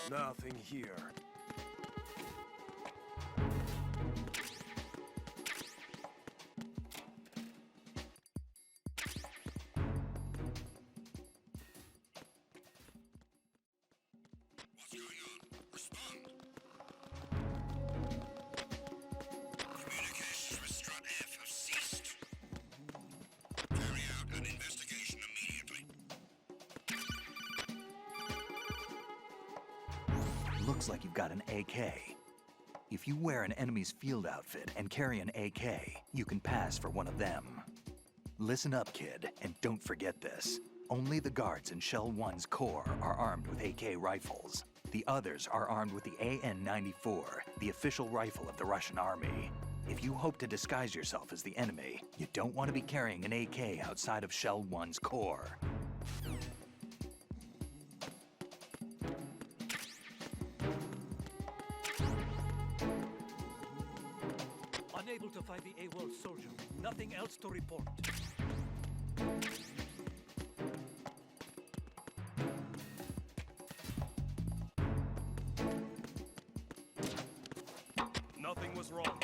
Nothing here. What's going on? Respond. Communications with Strut F have ceased. Carry out an investigation immediately. Looks like you've got an AK. If you wear an enemy's field outfit and carry an AK, you can pass for one of them. Listen up, kid, and don't forget this. Only the guards in Shell 1's core are armed with AK rifles. The others are armed with the AN-94, the official rifle of the Russian army. If you hope to disguise yourself as the enemy, you don't want to be carrying an AK outside of Shell 1's core. Unable to find the AWOL soldier. Nothing else to report. Nothing was wrong.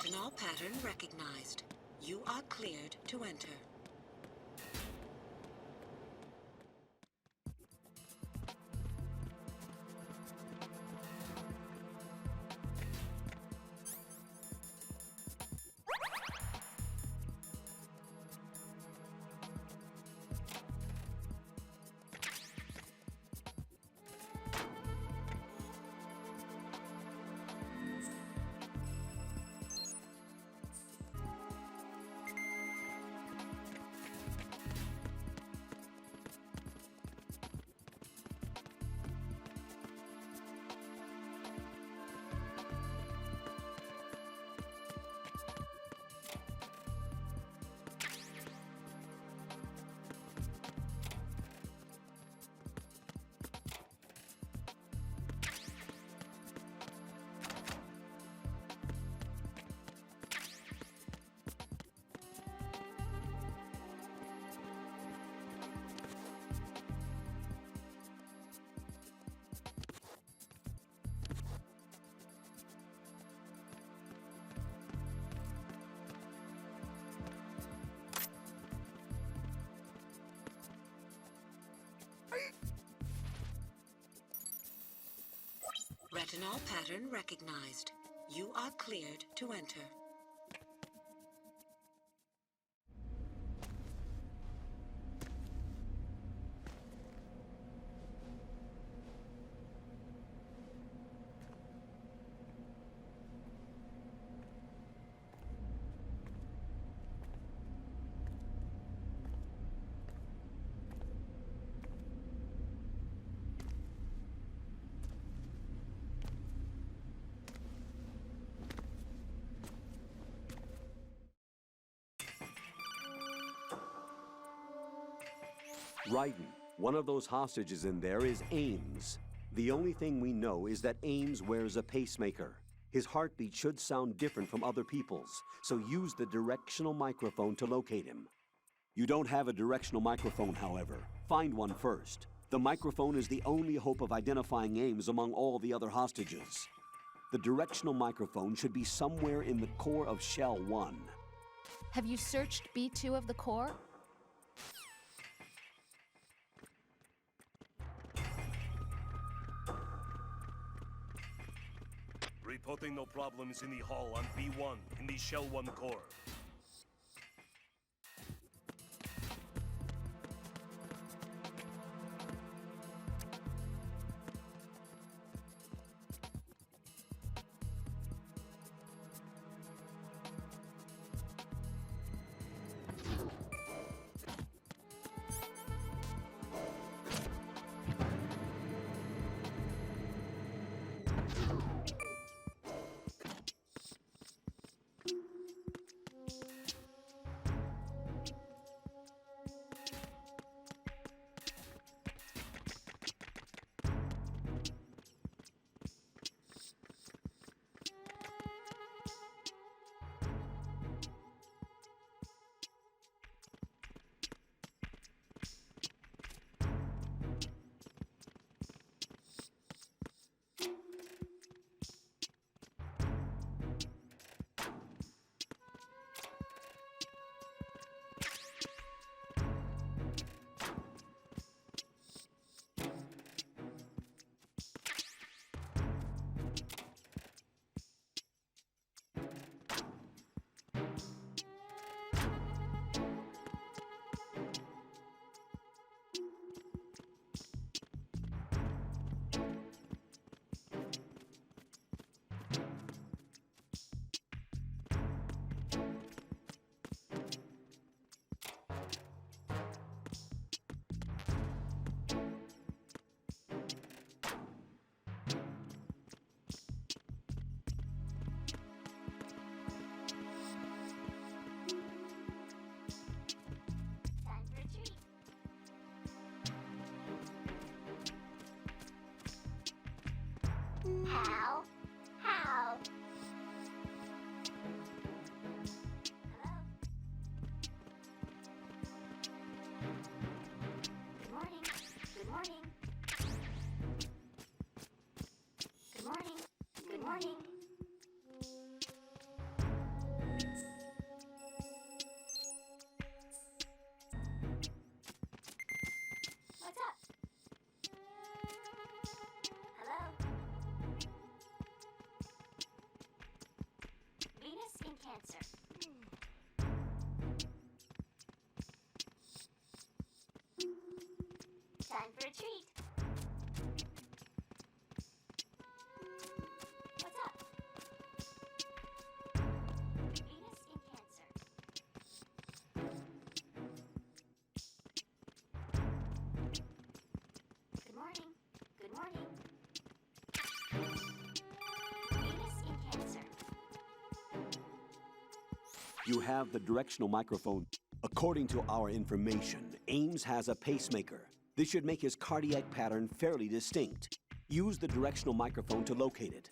Retinol pattern recognized. You are cleared to enter. Retinol pattern recognized. You are cleared to enter. Raiden, one of those hostages in there is Ames. The only thing we know is that Ames wears a pacemaker. His heartbeat should sound different from other people's, so use the directional microphone to locate him. You don't have a directional microphone, however. Find one first. The microphone is the only hope of identifying Ames among all the other hostages. The directional microphone should be somewhere in the core of Shell 1. Have you searched B2 of the core? Reporting no problems in the hall on B1 in the Shell 1 core. How? How? Hello? Good morning. Good morning. Good morning. Good morning. cancer. Time for a treat. What's up? Venus in Cancer. Good morning. Good morning. Venus in Cancer. You have the directional microphone. According to our information, Ames has a pacemaker. This should make his cardiac pattern fairly distinct. Use the directional microphone to locate it.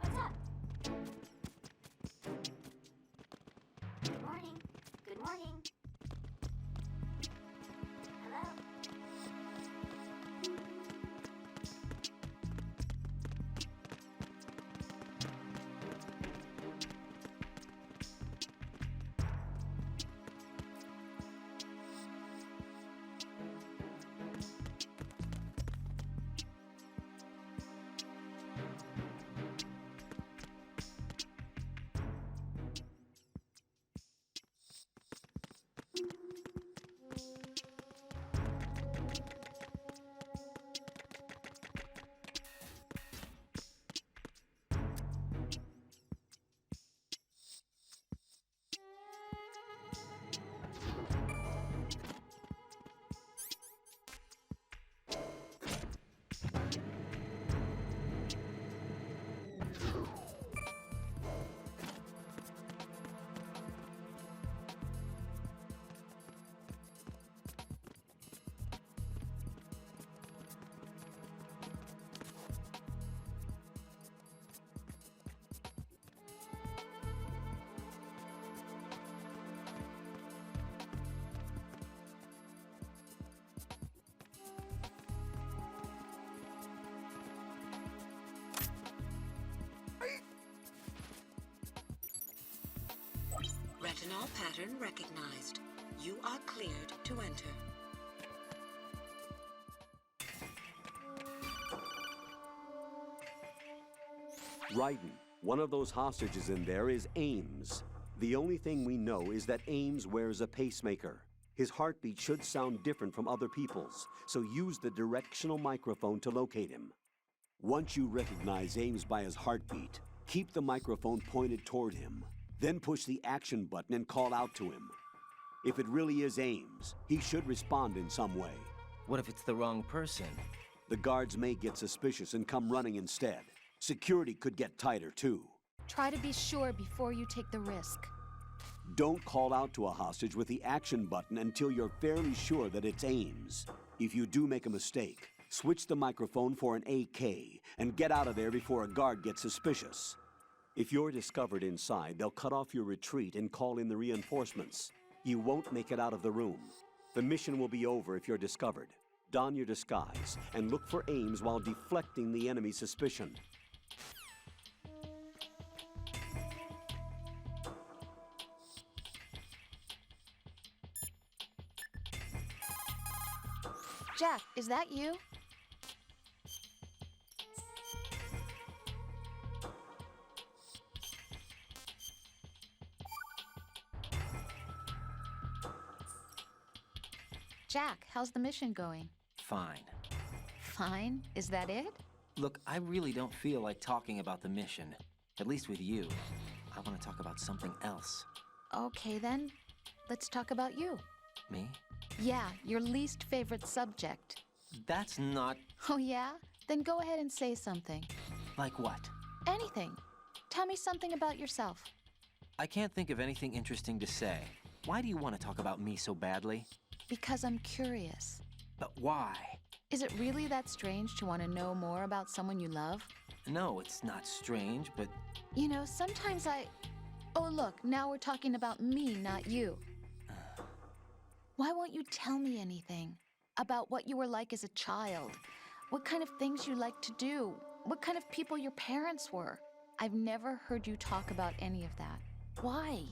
What's up? Good morning. Good morning. Hello? Retinol pattern recognized. You are cleared to enter. Raiden, one of those hostages in there is Ames. The only thing we know is that Ames wears a pacemaker. His heartbeat should sound different from other people's, so use the directional microphone to locate him. Once you recognize Ames by his heartbeat, keep the microphone pointed toward him. Then push the action button and call out to him. If it really is Ames, he should respond in some way. What if it's the wrong person? The guards may get suspicious and come running instead. Security could get tighter, too. Try to be sure before you take the risk. Don't call out to a hostage with the action button until you're fairly sure that it's Ames. If you do make a mistake, switch the microphone for an AK and get out of there before a guard gets suspicious. If you're discovered inside, they'll cut off your retreat and call in the reinforcements. You won't make it out of the room. The mission will be over if you're discovered. Don your disguise and look for Ames while deflecting the enemy's suspicion. Jack, is that you? Jack, how's the mission going? Fine. Fine? Is that it? Look, I really don't feel like talking about the mission. At least with you. I want to talk about something else. Okay then, let's talk about you. Me? Yeah, your least favorite subject. That's not... Oh yeah? Then go ahead and say something. Like what? Anything. Tell me something about yourself. I can't think of anything interesting to say. Why do you want to talk about me so badly? Because I'm curious. But why? Is it really that strange to want to know more about someone you love? No, it's not strange, but... You know, sometimes Oh look, now we're talking about me, not you. Why won't you tell me anything? About what you were like as a child? What kind of things you liked to do? What kind of people your parents were? I've never heard you talk about any of that. Why?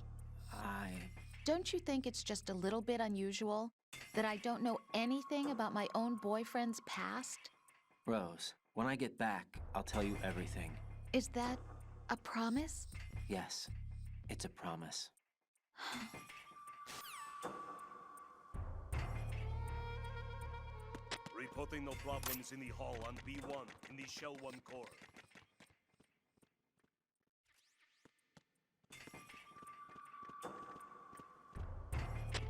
Don't you think it's just a little bit unusual that I don't know anything about my own boyfriend's past? Rose, When I get back, I'll tell you everything. Is that a promise? Yes, it's a promise. Reporting no problems in the hall on B1 in the Shell 1 core.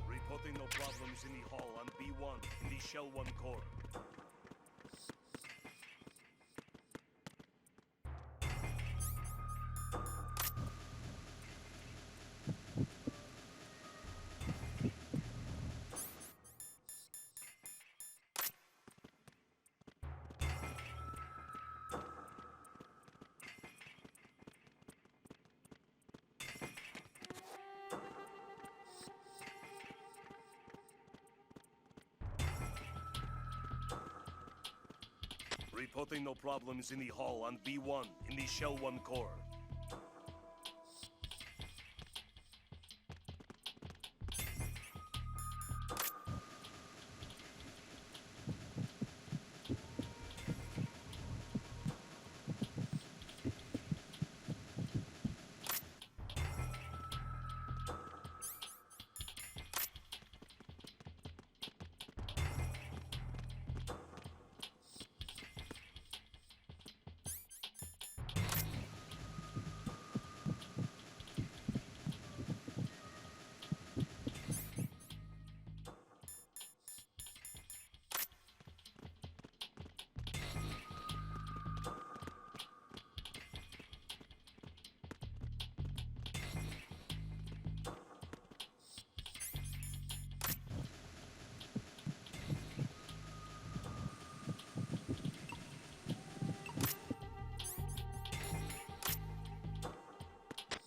Reporting no problems in the hall on B1 in the Shell 1 core. Reporting no problems in the hall on B1 in the Shell 1 core.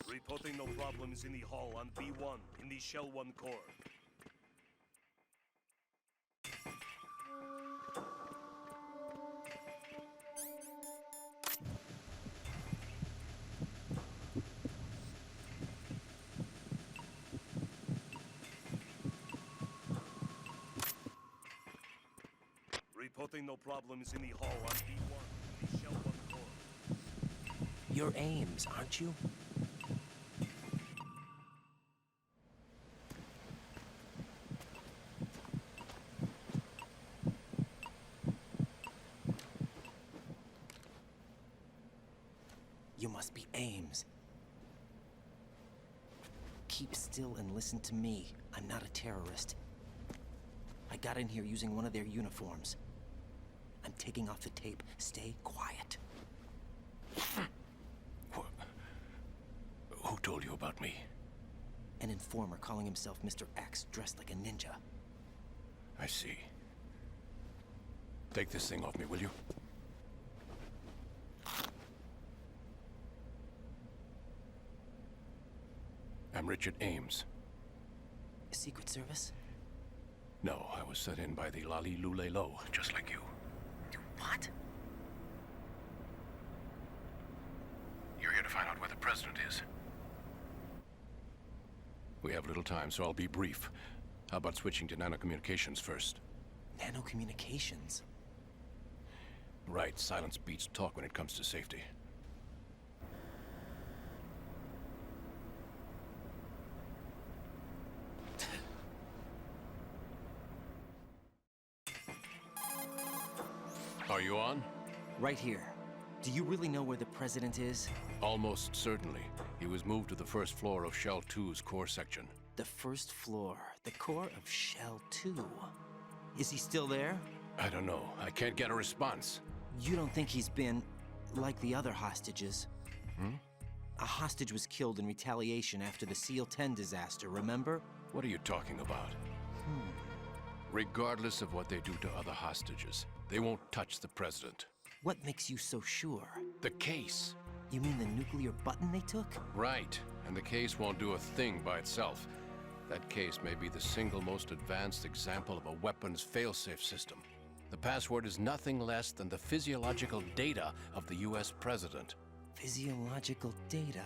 Reporting no problems in the hall on B1 in the Shell 1 core. Reporting no problems in the hall on B1 in the Shell 1 core. You're Ames, aren't you? You must be Ames. Keep still and listen to me. I'm not a terrorist. I got in here using one of their uniforms. I'm taking off the tape. Stay quiet. Who told you about me? An informer calling himself Mr. X, dressed like a ninja. I see. Take this thing off me, will you? I'm Richard Ames. Secret Service? No, I was set in by the Lali Lule Lo, just like you. What? You're here to find out where the president is. We have little time, so I'll be brief. How about switching to nanocommunications first? Nanocommunications? Right, silence beats talk when it comes to safety. Are you on? Right here. Do you really know where the president is? Almost certainly. He was moved to the first floor of Shell 2's core section. The first floor. The core of Shell 2. Is he still there? I don't know. I can't get a response. You don't think he's been like the other hostages? Hmm? A hostage was killed in retaliation after the SEAL 10 disaster, remember? What are you talking about? Regardless of what they do to other hostages, they won't touch the president. What makes you so sure? The case. You mean the nuclear button they took? Right. And the case won't do a thing by itself. That case may be the single most advanced example of a weapons failsafe system. The password is nothing less than the physiological data of the US president. Physiological data?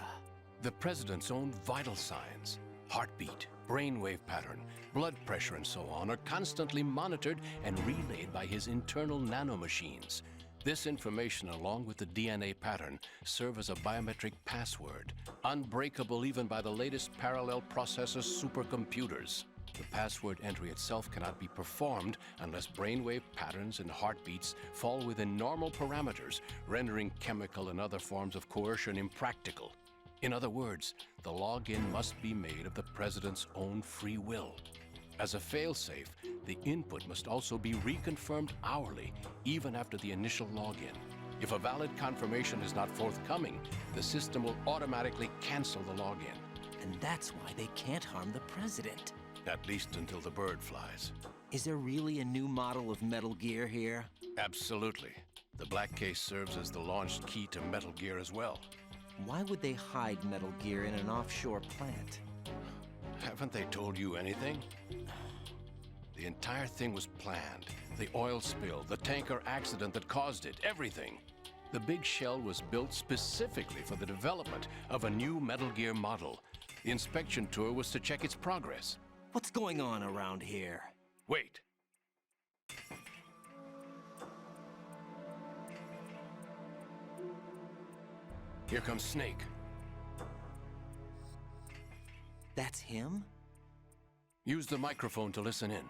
The president's own vital signs, heartbeat, brainwave pattern, blood pressure, and so on are constantly monitored and relayed by his internal nanomachines. This information, along with the DNA pattern, serve as a biometric password, unbreakable even by the latest parallel processor supercomputers. The password entry itself cannot be performed unless brainwave patterns and heartbeats fall within normal parameters, rendering chemical and other forms of coercion impractical. In other words, the login must be made of the president's own free will. As a failsafe, the input must also be reconfirmed hourly, even after the initial login. If a valid confirmation is not forthcoming, the system will automatically cancel the login. And that's why they can't harm the president. At least until the bird flies. Is there really a new model of Metal Gear here? Absolutely. The black case serves as the launch key to Metal Gear as well. Why would they hide Metal Gear in an offshore plant? Haven't they told you anything? The entire thing was planned. The oil spill, the tanker accident that caused it, everything. The big shell was built specifically for the development of a new Metal Gear model. The inspection tour was to check its progress. What's going on around here? Wait. Here comes Snake. That's him? Use the microphone to listen in.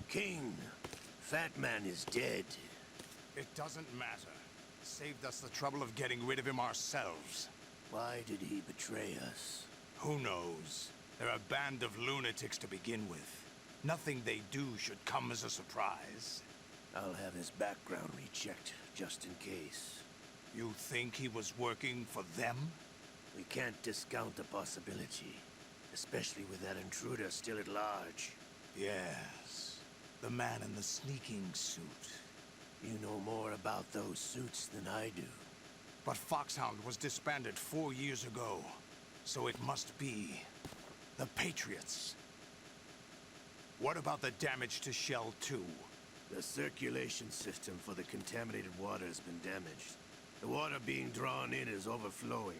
King, Fat Man is dead. It doesn't matter. Saved us the trouble of getting rid of him ourselves. Why did he betray us? Who knows? They're a band of lunatics to begin with. Nothing they do should come as a surprise. I'll have his background rechecked, just in case. You think he was working for them? We can't discount the possibility, especially with that intruder still at large. Yes. The man in the sneaking suit. You know more about those suits than I do. But Foxhound was disbanded 4 years ago, so it must be the Patriots. What about the damage to Shell 2? The circulation system for the contaminated water has been damaged. The water being drawn in is overflowing,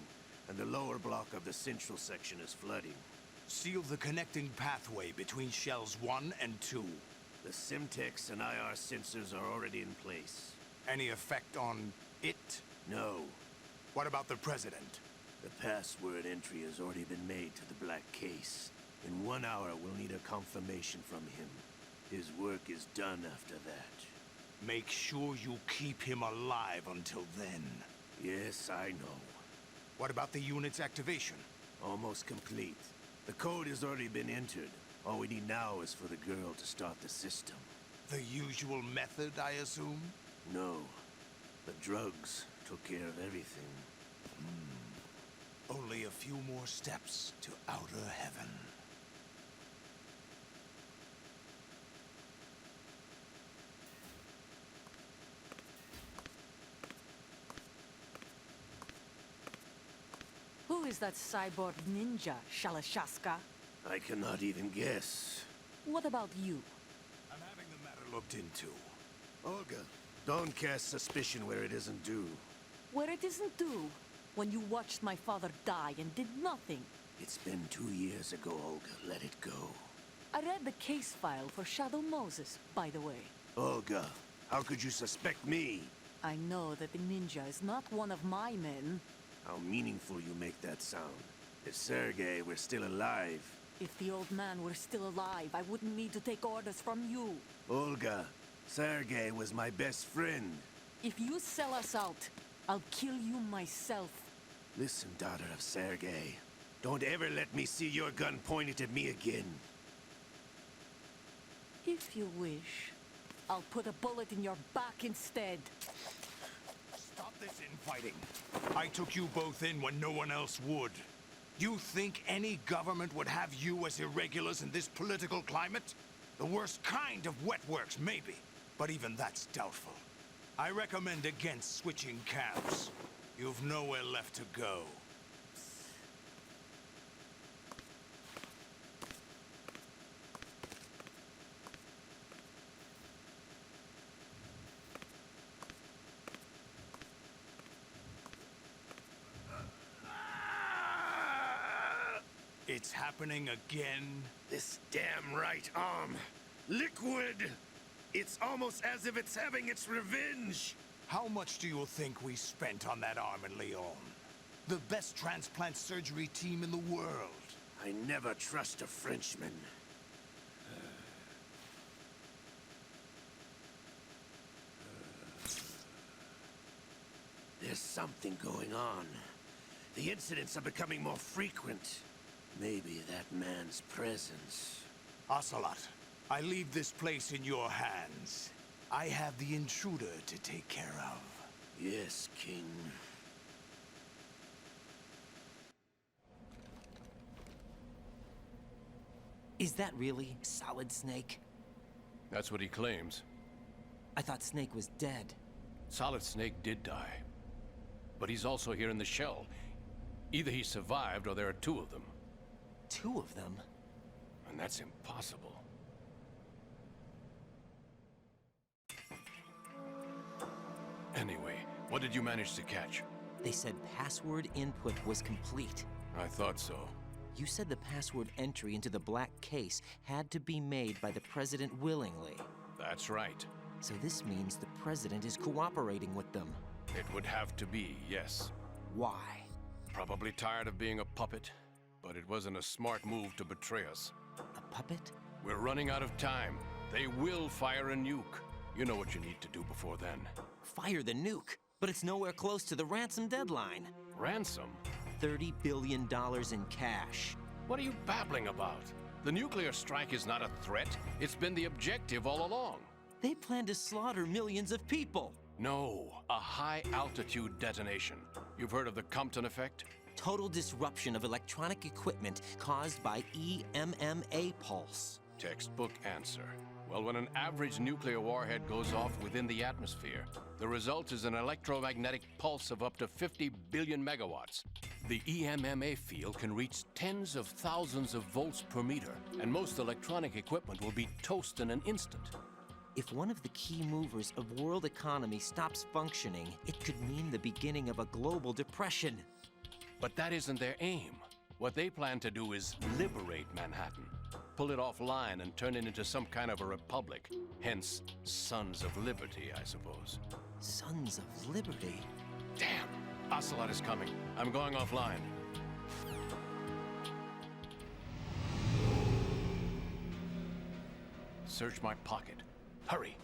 and the lower block of the central section is flooding. Seal the connecting pathway between Shells 1 and 2. The Simtex and IR sensors are already in place. Any effect on it? No. What about the President? The password entry has already been made to the black case. In 1 hour, we'll need a confirmation from him. His work is done after that. Make sure you keep him alive until then. Yes, I know. What about the unit's activation? Almost complete. The code has already been entered. All we need now is for the girl to start the system. The usual method, I assume? No. The drugs took care of everything. Only a few more steps to outer heaven. Who is that cyborg ninja, Shalashaska? I cannot even guess. What about you? I'm having the matter looked into. Olga, don't cast suspicion where it isn't due. Where it isn't due, when you watched my father die and did nothing. It's been 2 years ago, Olga. Let it go. I read the case file for Shadow Moses, by the way. Olga, how could you suspect me? I know that the ninja is not one of my men. How meaningful you make that sound. If Sergei were still alive... If the old man were still alive, I wouldn't need to take orders from you. Olga, Sergei was my best friend. If you sell us out, I'll kill you myself. Listen, daughter of Sergei. Don't ever let me see your gun pointed at me again. If you wish, I'll put a bullet in your back instead. Stop this infighting. I took you both in when no one else would. You think any government would have you as irregulars in this political climate? The worst kind of wet works, maybe. But even that's doubtful. I recommend against switching camps. You've nowhere left to go. It's happening again? This damn right arm. Liquid! It's almost as if it's having its revenge. How much do you think we spent on that arm in Lyon? The best transplant surgery team in the world. I never trust a Frenchman. There's something going on. The incidents are becoming more frequent. Maybe that man's presence. Ocelot, I leave this place in your hands. I have the intruder to take care of. Yes, King. Is that really Solid Snake? That's what he claims. I thought Snake was dead. Solid Snake did die. But he's also here in the shell. Either he survived or there are two of them. Two of them? And that's impossible. Anyway, what did you manage to catch? They said password input was complete. I thought so. You said the password entry into the black case had to be made by the President willingly. That's right. So this means the President is cooperating with them. It would have to be, yes. Why? Probably tired of being a puppet, but it wasn't a smart move to betray us. A puppet? We're running out of time. They will fire a nuke. You know what you need to do before then. Fire the nuke? But it's nowhere close to the ransom deadline. Ransom? $30 billion in cash. What are you babbling about? The nuclear strike is not a threat. It's been the objective all along. They plan to slaughter millions of people. No, a high-altitude detonation. You've heard of the Compton effect? Total disruption of electronic equipment caused by EMMA pulse. Textbook answer. Well, when an average nuclear warhead goes off within the atmosphere, the result is an electromagnetic pulse of up to 50 billion megawatts. The EMMA field can reach tens of thousands of volts per meter, and most electronic equipment will be toast in an instant. If one of the key movers of world economy stops functioning, it could mean the beginning of a global depression. But that isn't their aim. What they plan to do is liberate Manhattan. Pull it offline and turn it into some kind of a republic. Hence, Sons of Liberty, I suppose. Sons of Liberty? Damn! Ocelot is coming. I'm going offline. Search my pocket. Hurry!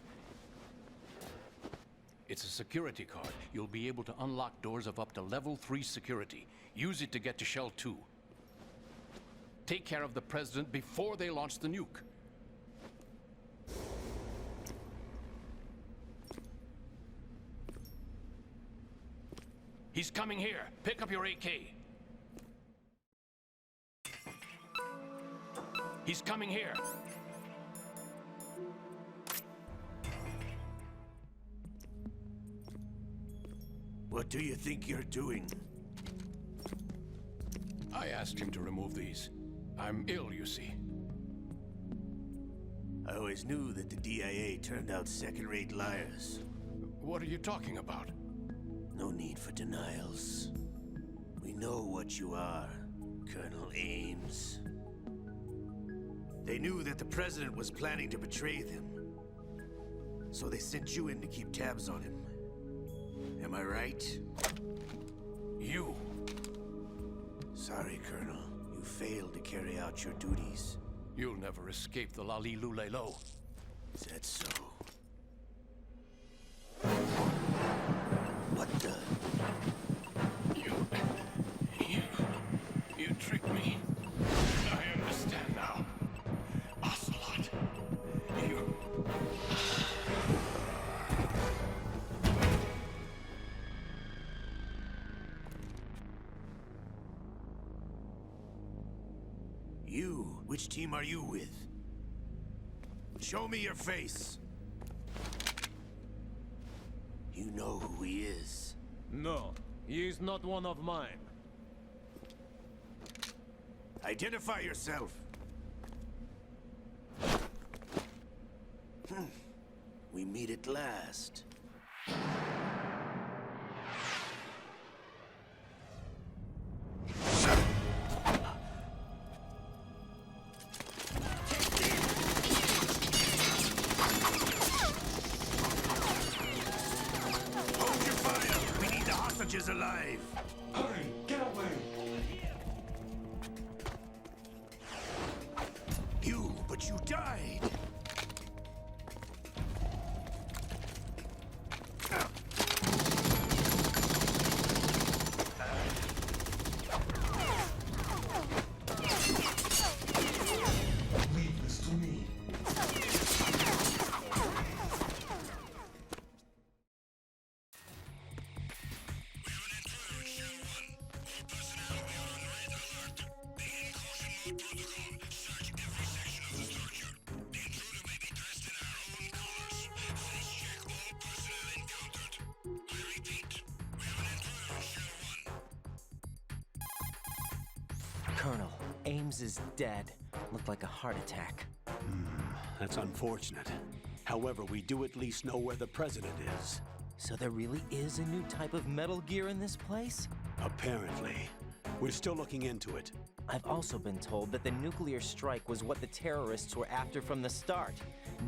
It's a security card. You'll be able to unlock doors of up to level 3 security. Use it to get to Shell 2. Take care of the President before they launch the nuke. He's coming here. Pick up your AK. He's coming here. What do you think you're doing? I asked him to remove these. I'm ill, you see. I always knew that the DIA turned out second-rate liars. What are you talking about? No need for denials. We know what you are, Colonel Ames. They knew that the President was planning to betray them. So they sent you in to keep tabs on him. Am I right? You? Sorry, Colonel. You failed to carry out your duties. You'll never escape the Lali-Lule-Lo. Is that so? What the? You tricked me. I understand now. Ocelot, you... You? Which team are you with? Show me your face. You know who he is. No, he is not one of mine. Identify yourself. We meet at last. alive. Hurry, get away! But you died. Leave this to me. Colonel, Ames is dead. Looked like a heart attack. That's unfortunate. However, we do at least know where the president is. So there really is a new type of Metal Gear in this place? Apparently. We're still looking into it. I've also been told that the nuclear strike was what the terrorists were after from the start,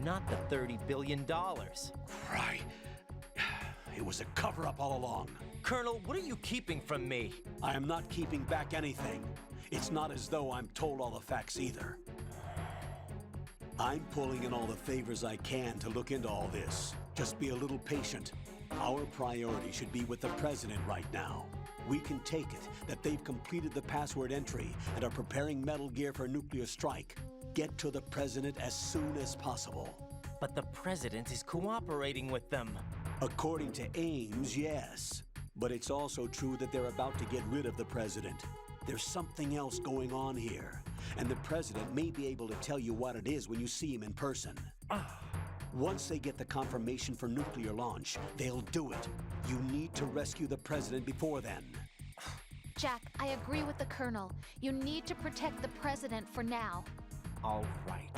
not the $30 billion. Right. It was a cover-up all along. Colonel, what are you keeping from me? I am not keeping back anything. It's not as though I'm told all the facts either. I'm pulling in all the favors I can to look into all this. Just be a little patient. Our priority should be with the president right now. We can take it that they've completed the password entry and are preparing Metal Gear for a nuclear strike. Get to the president as soon as possible. But the president is cooperating with them. According to Ames, yes. But it's also true that they're about to get rid of the president. There's something else going on here, and the president may be able to tell you what it is when you see him in person. Once they get the confirmation for nuclear launch, they'll do it. You need to rescue the president before then. Jack, I agree with the Colonel. You need to protect the president for now. All right.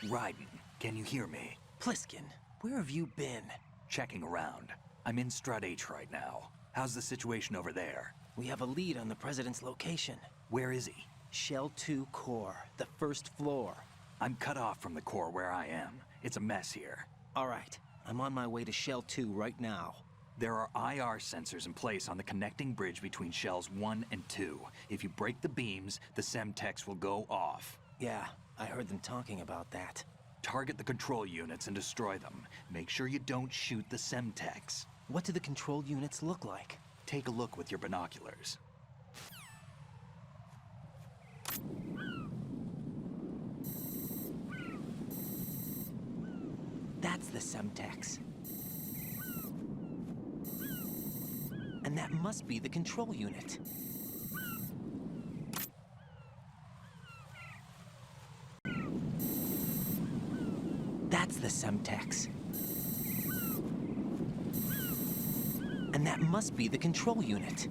Raiden, can you hear me? Pliskin, where have you been? Checking around. I'm in Strut H right now. How's the situation over there? We have a lead on the President's location. Where is he? Shell 2 core, the first floor. I'm cut off from the core where I am. It's a mess here. All right, I'm on my way to Shell 2 right now. There are IR sensors in place on the connecting bridge between Shells 1 and 2. If you break the beams, the Semtex will go off. Yeah, I heard them talking about that. Target the control units and destroy them. Make sure you don't shoot the Semtex. What do the control units look like? Take a look with your binoculars. That's the Semtex. And that must be the control unit. That's the Semtex. And that must be the control unit.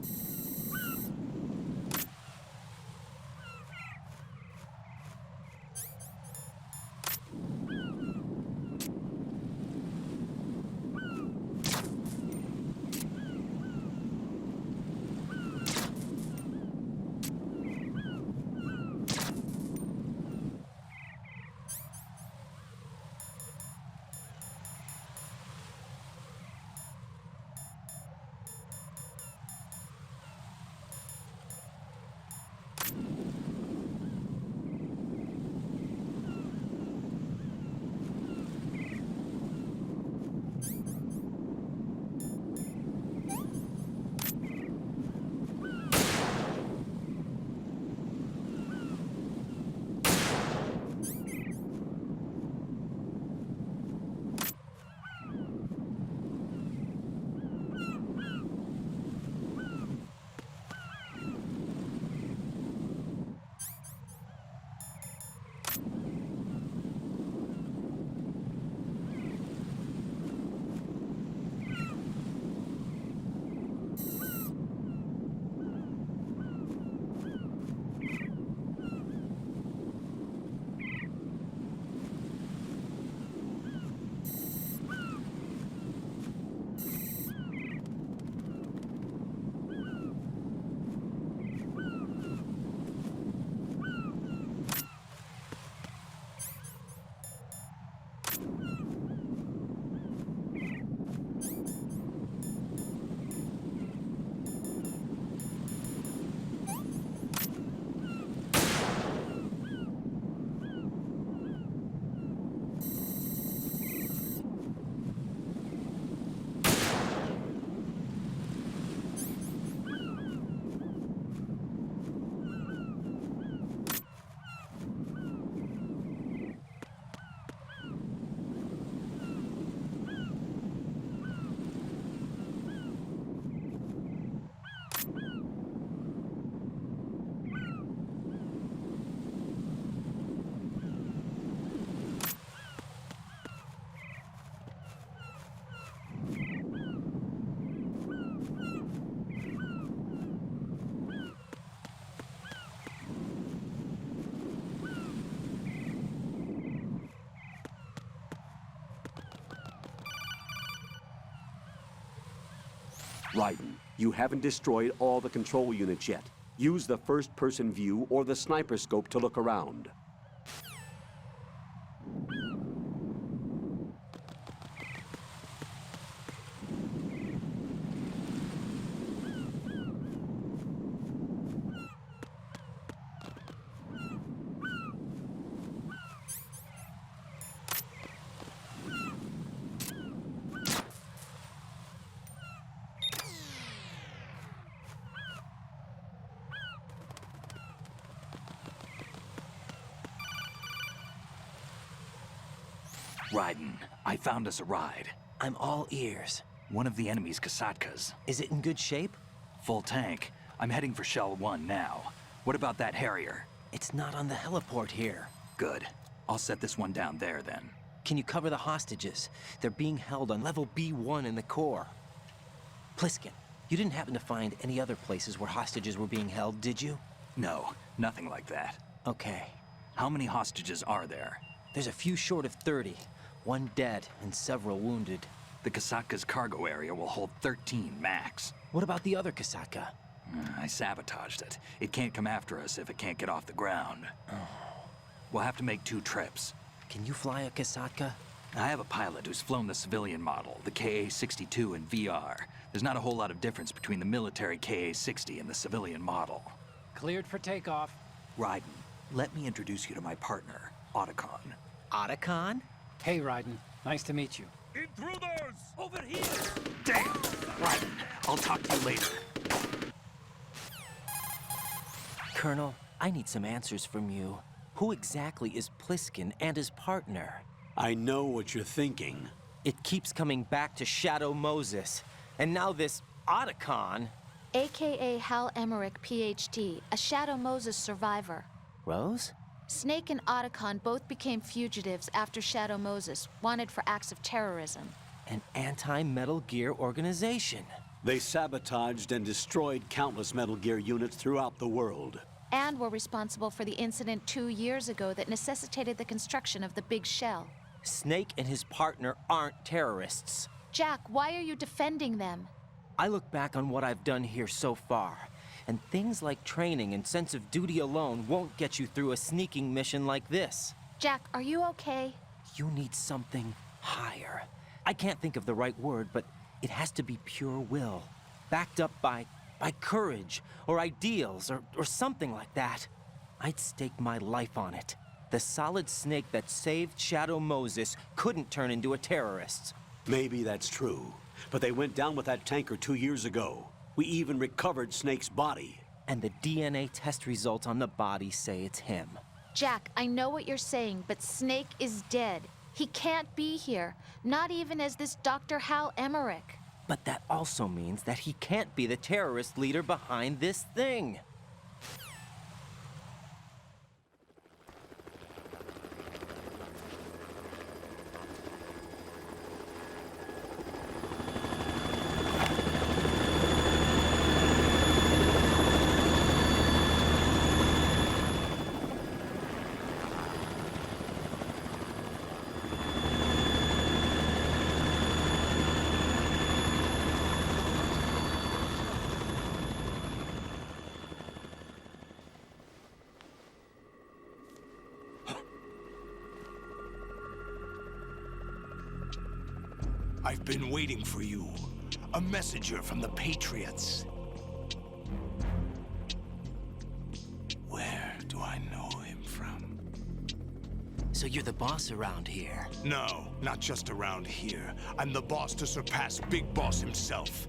Raiden, you haven't destroyed all the control units yet. Use the first-person view or the sniper scope to look around. Raiden, I found us a ride. I'm all ears. One of the enemy's Kasatkas. Is it in good shape? Full tank. I'm heading for Shell 1 now. What about that Harrier? It's not on the heliport here. Good. I'll set this one down there then. Can you cover the hostages? They're being held on level B1 in the core. Pliskin, you didn't happen to find any other places where hostages were being held, did you? No, nothing like that. Okay. How many hostages are there? There's a few short of 30. 1 dead and several wounded. The Kasatka's cargo area will hold 13 max. What about the other Kasaka? I sabotaged it. It can't come after us if it can't get off the ground. We'll have to make 2 trips. Can you fly a Kasaka? I have a pilot who's flown the civilian model, the KA-62 in VR. There's not a whole lot of difference between the military KA-60 and the civilian model. Cleared for takeoff. Raiden, let me introduce you to my partner, Otacon. Otacon? Hey, Raiden. Nice to meet you. Intruders! Over here! Damn! Raiden, I'll talk to you later. Colonel, I need some answers from you. Who exactly is Pliskin and his partner? I know what you're thinking. It keeps coming back to Shadow Moses. And now this Otacon. AKA Hal Emmerich, PhD, a Shadow Moses survivor. Rose? Snake and Otacon both became fugitives after Shadow Moses, wanted for acts of terrorism. An anti-Metal Gear organization. They sabotaged and destroyed countless Metal Gear units throughout the world. And were responsible for the incident 2 years ago that necessitated the construction of the Big Shell. Snake and his partner aren't terrorists. Jack, why are you defending them? I look back on what I've done here so far, and things like training and sense of duty alone won't get you through a sneaking mission like this. Jack, are you okay? You need something higher. I can't think of the right word, but it has to be pure will, backed up by courage, or ideals, or something like that. I'd stake my life on it. The solid Snake that saved Shadow Moses couldn't turn into a terrorist. Maybe that's true, but they went down with that tanker 2 years ago. We even recovered Snake's body. And the DNA test results on the body say it's him. Jack, I know what you're saying, but Snake is dead. He can't be here, not even as this Dr. Hal Emmerich. But that also means that he can't be the terrorist leader behind this thing. I've been waiting for you. A messenger from the Patriots. Where do I know him from? So you're the boss around here? No, not just around here. I'm the boss to surpass Big Boss himself.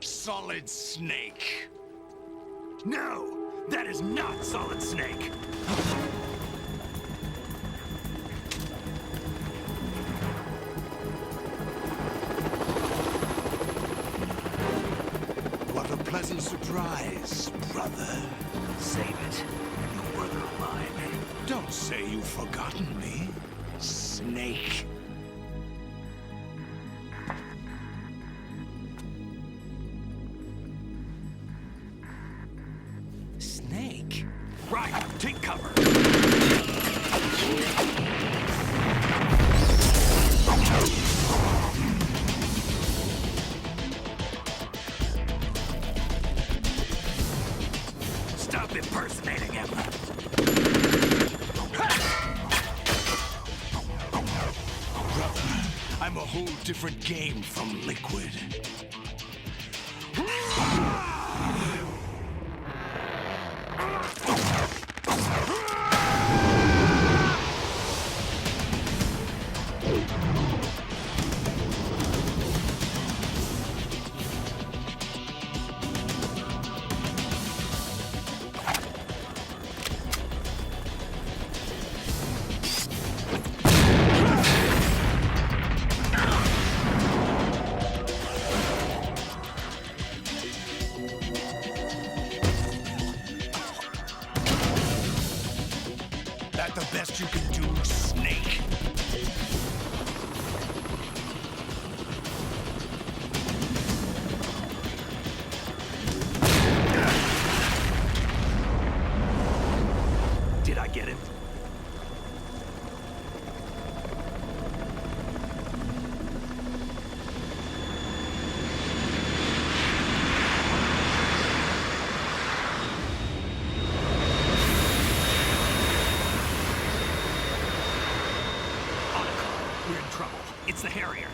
Solid Snake. No! That is not Solid Snake! What a pleasant surprise, brother. Save it. You brother of mine. Don't say you've forgotten me, Snake. Snake? Right, take cover. Stop impersonating him. Brother, I'm a whole different game from Liquid. That the best you can do, Snake? Did I get him? It's the Harrier.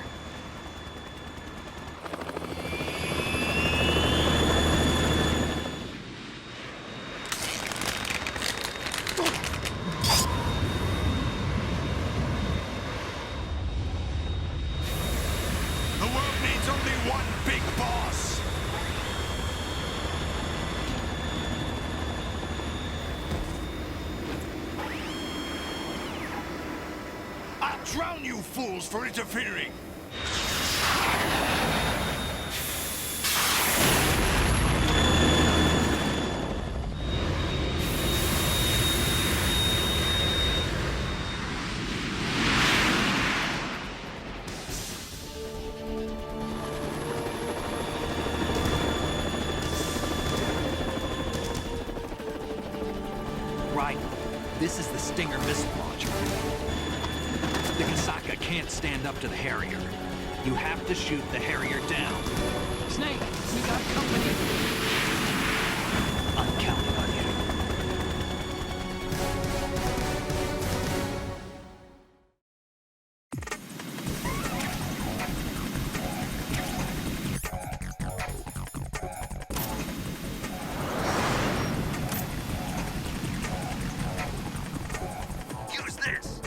The world needs only one big boss. I'll drown you fools for interfering. Right. This is the Stinger missile launcher. The Kasaka can't stand up to the Harrier. You have to shoot the Harrier down. Snake, we got company. I'm counting on you. Use this.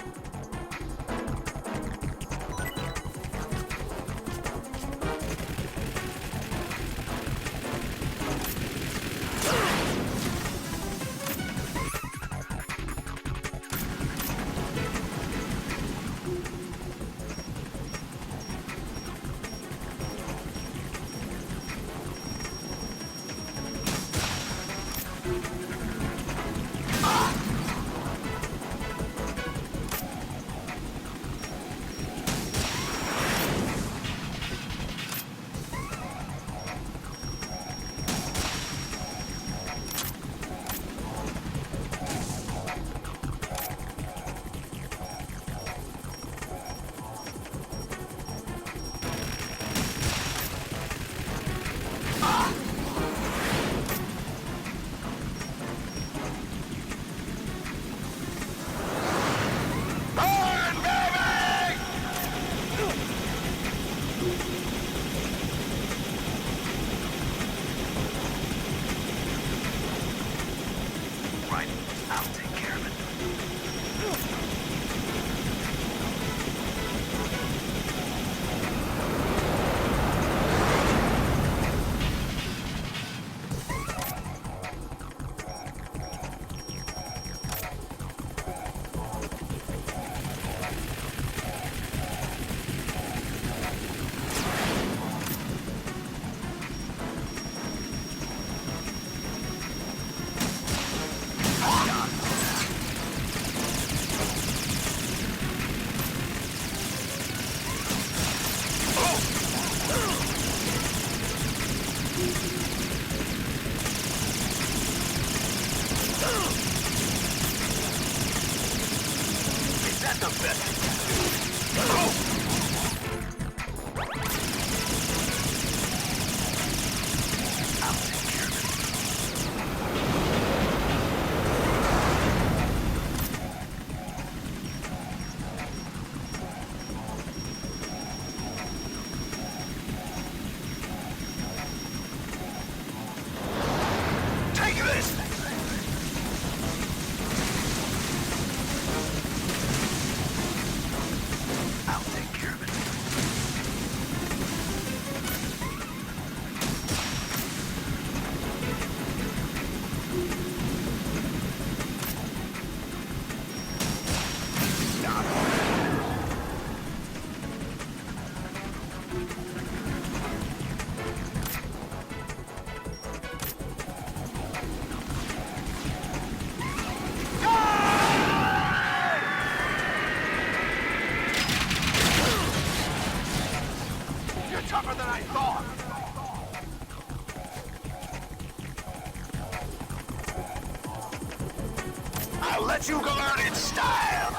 Right. I'll take care of it. Is that the best? I'll take care of it. Take this! I'll take care of it. You're tougher than I thought! I'll let you go out in style!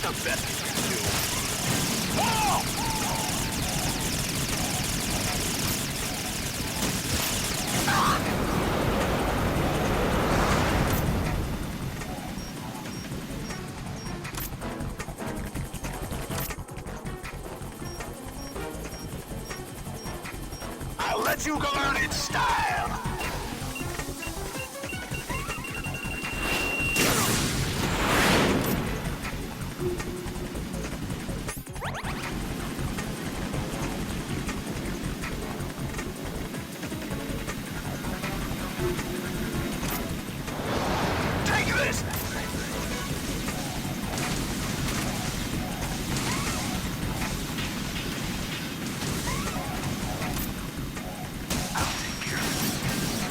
that the best you can do? Oh! I'll let you go learn its style! Take this!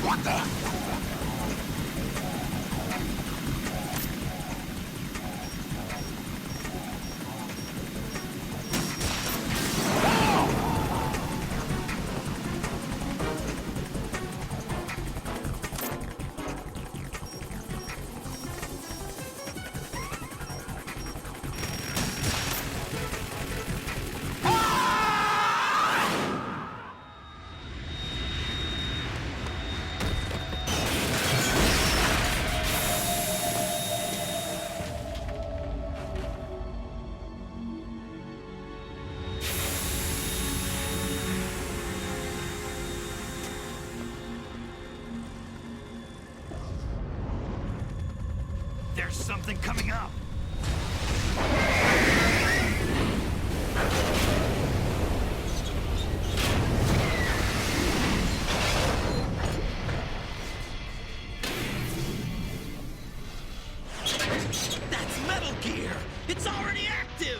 What the? There's something coming up. That's Metal Gear! It's already active!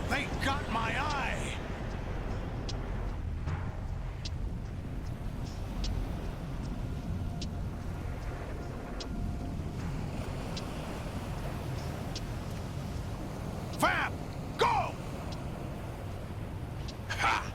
They got my eye! Fab! Go! Ha!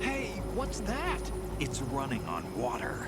Hey, what's that? It's running on water.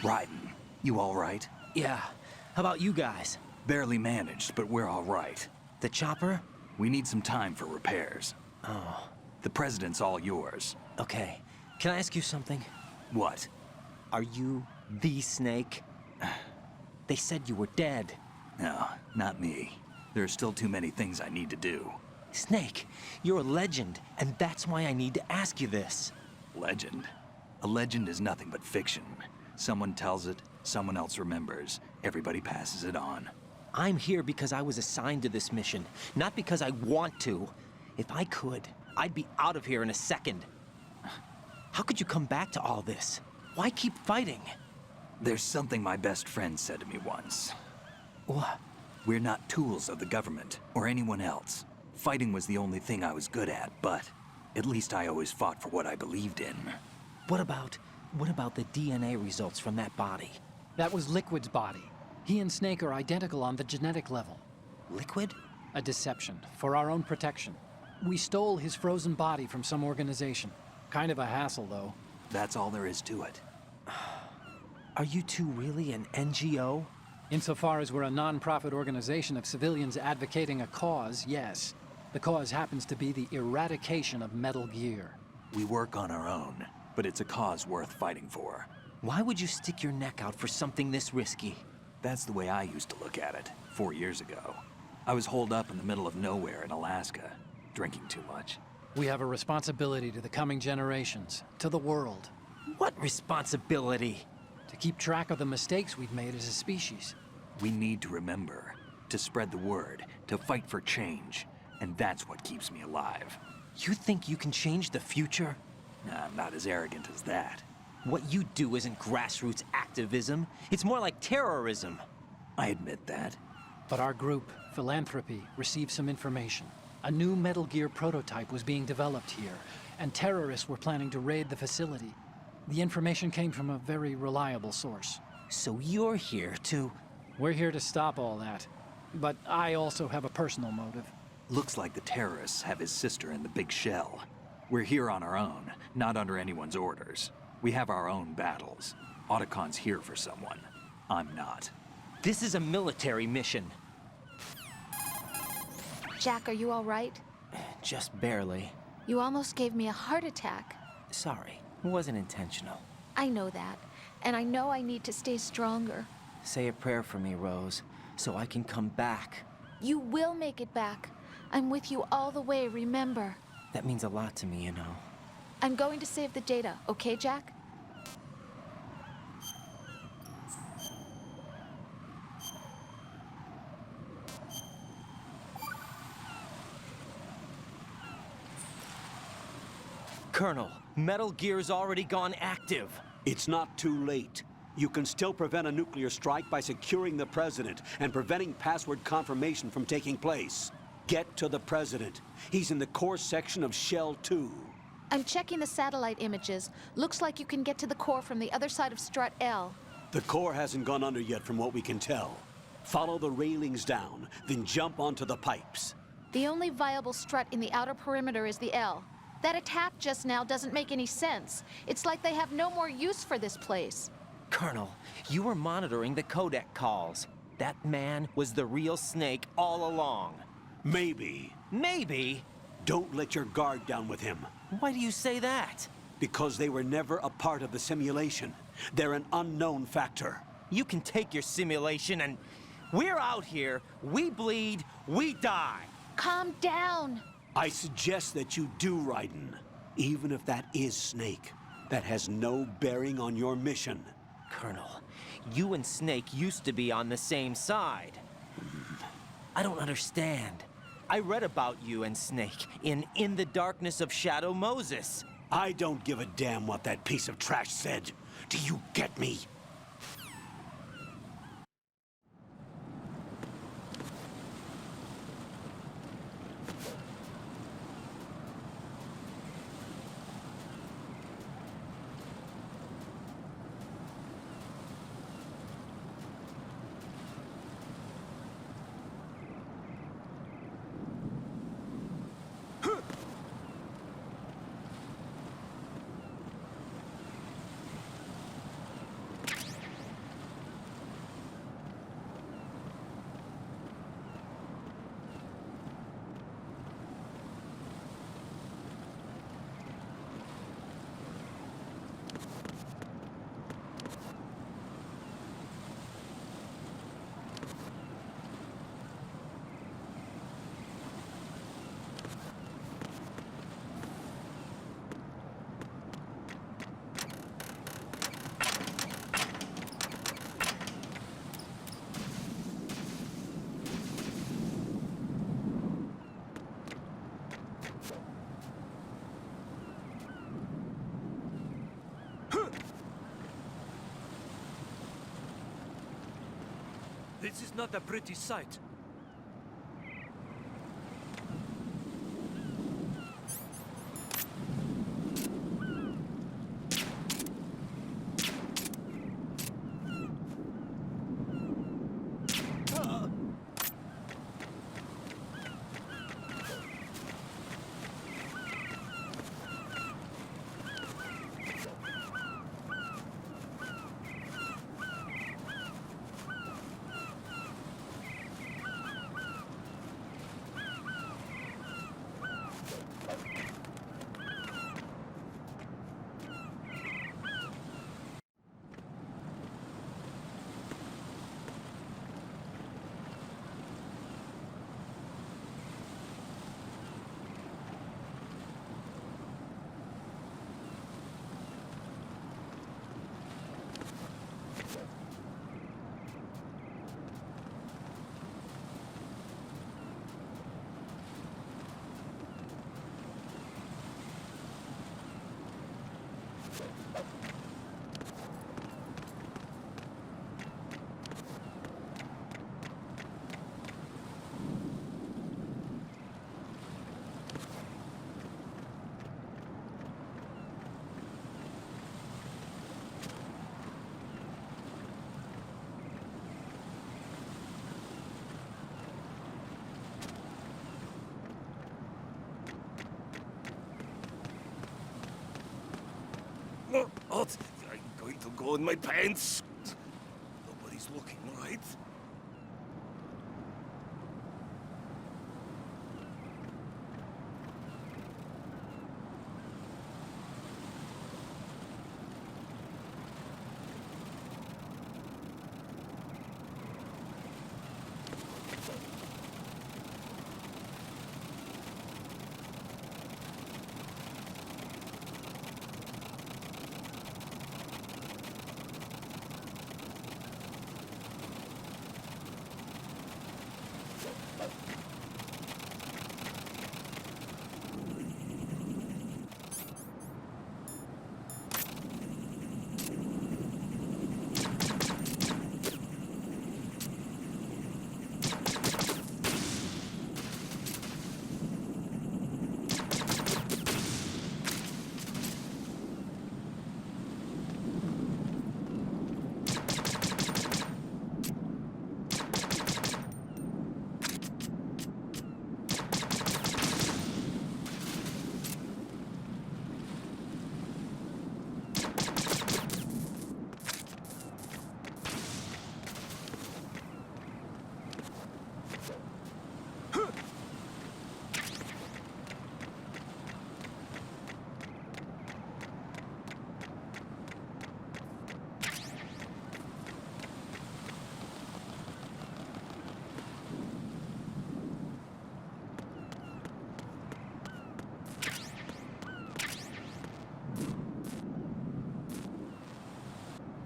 Raiden, you all right? Yeah. How about you guys? Barely managed, but we're all right. The chopper? We need some time for repairs. Oh. The president's all yours. Okay. Can I ask you something? What? Are you the Snake? They said you were dead. No, not me. There are still too many things I need to do. Snake, you're a legend, and that's why I need to ask you this. Legend? A legend is nothing but fiction. Someone tells it, someone else remembers. Everybody passes it on. I'm here because I was assigned to this mission, not because I want to. If I could, I'd be out of here in a second. How could you come back to all this? Why keep fighting? There's something my best friend said to me once. What? We're not tools of the government or anyone else. Fighting was the only thing I was good at, but at least I always fought for what I believed in. What about the DNA results from that body? That was Liquid's body. He and Snake are identical on the genetic level. Liquid? A deception, for our own protection. We stole his frozen body from some organization. Kind of a hassle, though. That's all there is to it. Are you two really an NGO? Insofar as we're a non-profit organization of civilians advocating a cause, yes. The cause happens to be the eradication of Metal Gear. We work on our own, but it's a cause worth fighting for. Why would you stick your neck out for something this risky? That's the way I used to look at it, 4 years ago. I was holed up in the middle of nowhere in Alaska, drinking too much. We have a responsibility to the coming generations, to the world. What responsibility? To keep track of the mistakes we've made as a species. We need to remember, to spread the word, to fight for change, and that's what keeps me alive. You think you can change the future? Nah, I'm not as arrogant as that. What you do isn't grassroots activism. It's more like terrorism. I admit that. But our group, Philanthropy, received some information. A new Metal Gear prototype was being developed here, and terrorists were planning to raid the facility. The information came from a very reliable source. So you're here to... We're here to stop all that. But I also have a personal motive. Looks like the terrorists have his sister in the big shell. We're here on our own, not under anyone's orders. We have our own battles. Otacon's here for someone. I'm not. This is a military mission. Jack, are you all right? Just barely. You almost gave me a heart attack. Sorry, it wasn't intentional. I know that, and I know I need to stay stronger. Say a prayer for me, Rose, so I can come back. You will make it back. I'm with you all the way, remember? That means a lot to me, you know. I'm going to save the data, okay, Jack? Colonel, Metal Gear's already gone active. It's not too late. You can still prevent a nuclear strike by securing the President and preventing password confirmation from taking place. Get to the President. He's in the core section of Shell 2. I'm checking the satellite images. Looks like you can get to the core from the other side of Strut L. The core hasn't gone under yet from what we can tell. Follow the railings down, then jump onto the pipes. The only viable strut in the outer perimeter is the L. That attack just now doesn't make any sense. It's like they have no more use for this place. Colonel, you were monitoring the codec calls. That man was the real Snake all along. Maybe. Maybe? Don't let your guard down with him. Why do you say that? Because they were never a part of the simulation. They're an unknown factor. You can take your simulation and... We're out here, we bleed, we die. Calm down. I suggest that you do, Raiden. Even if that is Snake. That has no bearing on your mission. Colonel, you and Snake used to be on the same side. I don't understand. I read about you and Snake in the Darkness of Shadow Moses. I don't give a damn what that piece of trash said. Do you get me? This is not a pretty sight. What? I'm going to go in my pants. Nobody's looking, right?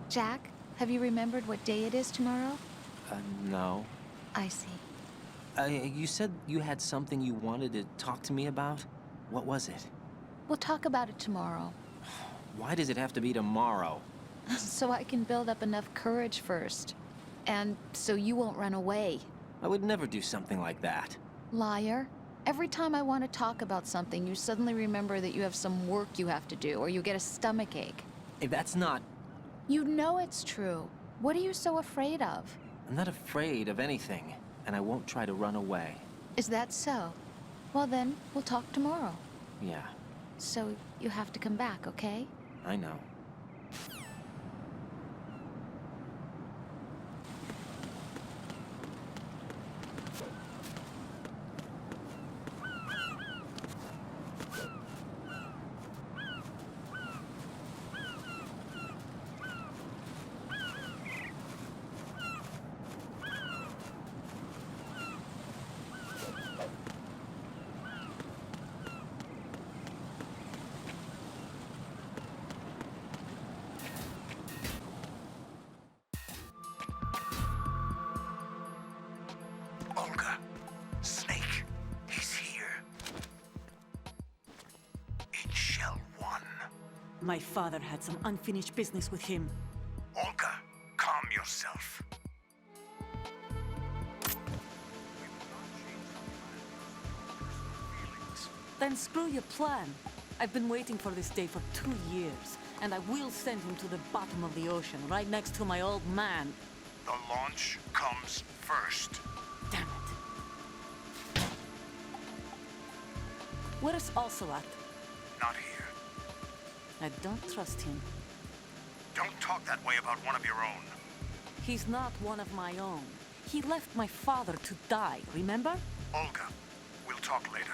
Jack, have you remembered what day it is tomorrow? No. I see. You said you had something you wanted to talk to me about? What was it? We'll talk about it tomorrow. Why does it have to be tomorrow? So I can build up enough courage first. And so you won't run away. I would never do something like that. Liar. Every time I want to talk about something, you suddenly remember that you have some work you have to do, or you get a stomachache. Hey, that's not... You know it's true. What are you so afraid of? I'm not afraid of anything, and I won't try to run away. Is that so? Well then, we'll talk tomorrow. Yeah, So you have to come back, okay? I know. Olga, Snake, he's here. In Shell 1. My father had some unfinished business with him. Olga, calm yourself. Then screw your plan. I've been waiting for this day for 2 years, and I will send him to the bottom of the ocean, right next to my old man. The launch comes first. Damn it. Where's Ocelot? Not here. I don't trust him. Don't talk that way about one of your own. He's not one of my own. He left my father to die, remember? Olga, we'll talk later.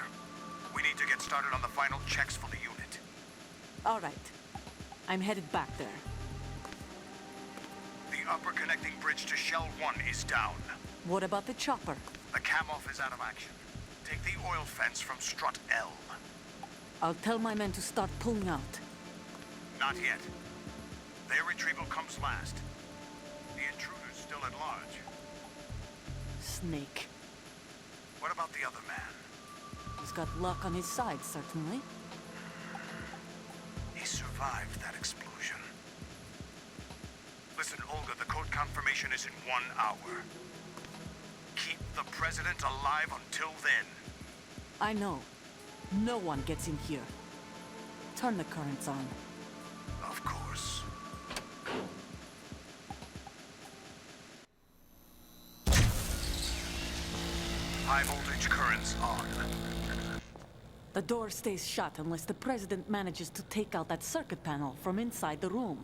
We need to get started on the final checks for the unit. All right. I'm headed back there. The upper connecting bridge to Shell 1 is down. What about the chopper? The cam-off is out of action. Take the oil fence from strut L. I'll tell my men to start pulling out. Not yet. Their retrieval comes last. The intruder's still at large. Snake. What about the other man? He's got luck on his side, certainly. He survived that explosion. Listen, Olga, the code confirmation is in 1 hour. Keep the president alive until then. I know. No one gets in here. Turn the currents on. Of course. High voltage currents on. The door stays shut unless the president manages to take out that circuit panel from inside the room.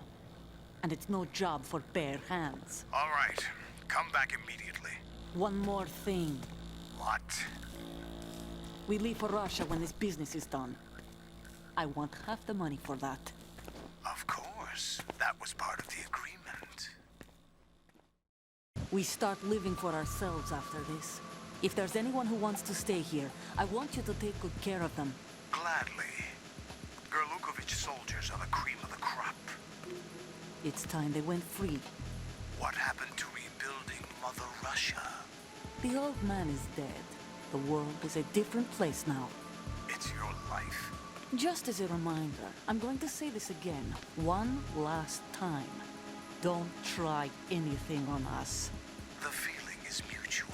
And it's no job for bare hands. All right. Come back immediately. One more thing. What? We leave for Russia when this business is done. I want half the money for that. Of course. That was part of the agreement. We start living for ourselves after this. If there's anyone who wants to stay here, I want you to take good care of them. Gladly. Gerlukovich soldiers are the cream of the crop. It's time they went free. What happened to rebuilding Mother Russia? The old man is dead. The world is a different place now. It's your life. Just as a reminder, I'm going to say this again, one last time. Don't try anything on us. The feeling is mutual.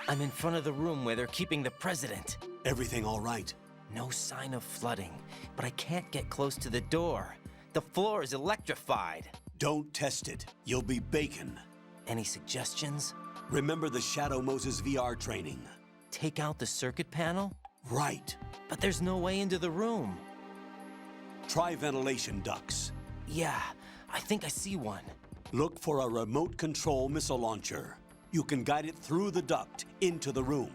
I'm in front of the room where they're keeping the president. Everything all right? No sign of flooding, but I can't get close to the door. The floor is electrified. Don't test it. You'll be bacon. Any suggestions? Remember the Shadow Moses VR training. Take out the circuit panel? Right. But there's no way into the room. Try ventilation ducts. Yeah, I think I see one. Look for a remote control missile launcher. You can guide it through the duct into the room.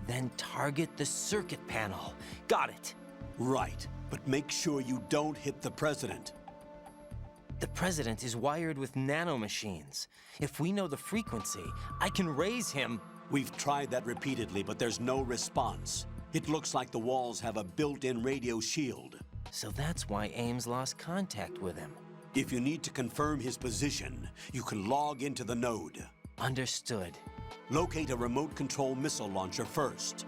Then target the circuit panel. Got it. Right, but make sure you don't hit the president. The president is wired with nanomachines. If we know the frequency, I can raise him. We've tried that repeatedly, but there's no response. It looks like the walls have a built-in radio shield. So that's why Ames lost contact with him. If you need to confirm his position, you can log into the node. Understood. Locate a remote control missile launcher first.